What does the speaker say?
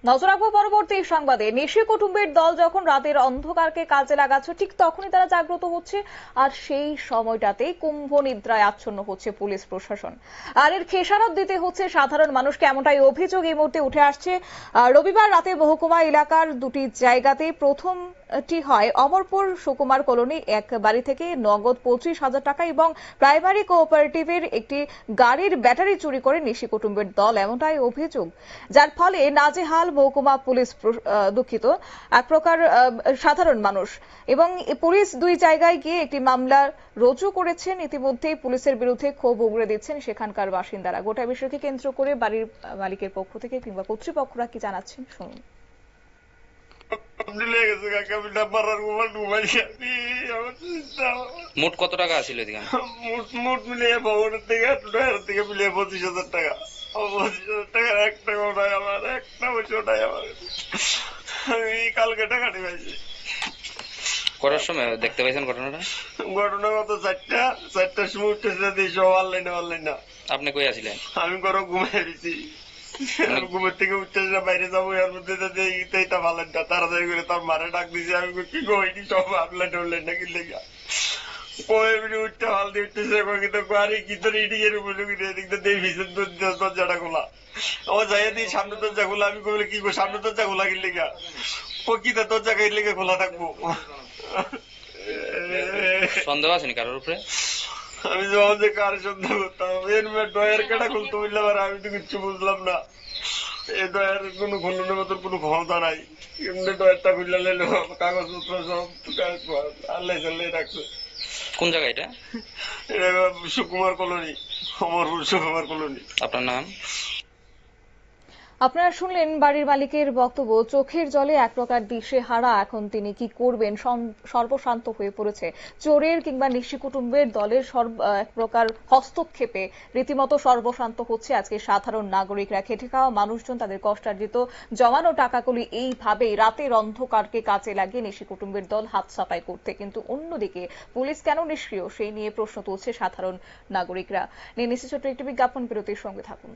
নজর রাখবো পরবর্তী সংবাদে। নিশি কুটুম্বের দল যখন রাতের অন্ধকারকে কাজে লাগাচ্ছে, ঠিক তখনই তারা জাগ্রত হচ্ছে, আর সেই সময়টাতে কুম্ভ নিদ্রায় আচ্ছন্ন হচ্ছে পুলিশ প্রশাসন। আর এর খেসারত দিতে হচ্ছে সাধারণ মানুষকে, এমনটাই অভিযোগ এই মুহূর্তে উঠে আসছে। রবিবার রাতে মহকুমা এলাকার দুটি জায়গাতে প্রথমটি হয় অমরপুর সুকুমার কলোনি এক বাড়ি থেকে নগদ 25,000 টাকা এবং প্রাইমারি কোঅপারেটিভের একটি গাড়ির ব্যাটারি চুরি করে নিশি কুটুম্বের দল, এমনটাই অভিযোগ। যার ফলে নাজেহাল মহকুমা পুলিশ, দুঃখিত, এক প্রকার সাধারণ মানুষ। এবং পুলিশ দুই জায়গায় গিয়ে একটি মামলা রুজু করেছেন। ইতিমধ্যেই পুলিশের বিরুদ্ধে ক্ষোভ উগরে দিচ্ছেন সেখানকার বাসিন্দারা। গোটা বিষয়কে কেন্দ্র করে বাড়ির মালিকের পক্ষ থেকে কিংবা কর্তৃপক্ষরা কি জানাচ্ছেন শুনুন। মোট কত টাকা আছিল এদিকে? মোট মিলিয়ে ভবনের থেকে মিলিয়ে 25,000 টাকা। 25,000 টাকার এক টাকাও নাই আমার, একটা পয়সাও নাই আমার। আমি কালকে টাকাটি পাইছি। করার সময় দেখতে পাইছেন ঘটনাটা? ঘটনা কত 4টার সময় উঠতেছে দিয়েছ অনলাইনে। আপনি কই আছিলেন? আমি করো ঘুমাই দিছি। ঘুমের থেকে উঠতেছে বাইরে যাবো, এর মধ্যে এইটা ভালো না, তাড়াতাড়ি করে তার মারে ডাক দিছি। আমি কি কইনি সব অনলাইন না কিনলে গা উঠতে হাল দিয়ে উঠতেছে আরে কি তোর ইডিকের উপরে এদিক দিয়ে ভিসের দরজাটা খোলা। আমার যাই দিই সামনে দরজা খোলা। আমি কইলে কি সামনে দরজা খোলা কিনলে গা প্রকৃত দরজা কিনলে খোলা থাকবো। সন্দেহ আছে নি কারোর উপরে? আমি যখন যে কার সন্দেহ করতাম এর ডয়ের কেটা খুলতে বললে আমি তো কিচ্ছু বুঝলাম না। এই ডয়ের কোনো খুলনের মতন কোনো ক্ষমতা নাই। এমনি ডয়েরটা খুললে কাগজপত্র সব আল্লাহ চাল্লাই রাখছে। কোন জায়গা এটা? Sukumar colony, Amarpur Sukumar colony. আপনার নাম? আপনারা শুনলেন বাড়ির মালিকের বক্তব্য। চোখের জলে এক প্রকার দিশেহারা এখন তিনি কি করবেন, সর্বশান্ত হয়ে পড়েছে। চোরের কিংবা নিশি কুটুম্বের দলের এক প্রকার হস্তক্ষেপে রীতিমতো সর্বশান্ত হচ্ছে আজকে সাধারণ নাগরিকরা। খেটে খাওয়া মানুষজন তাদের কষ্টার্জিত জমানো টাকাগুলি এইভাবেই রাতের অন্ধকারকে কাজে লাগিয়ে নিশি কুটুম্বের দল হাত সাফাই করতে। কিন্তু অন্যদিকে পুলিশ কেন নিষ্ক্রিয় সেই নিয়ে প্রশ্ন তুলছে সাধারণ নাগরিকরা। নিয়ে নিশ্চিত ছোট্ট একটি বিজ্ঞাপন, বিরতির সঙ্গে থাকুন।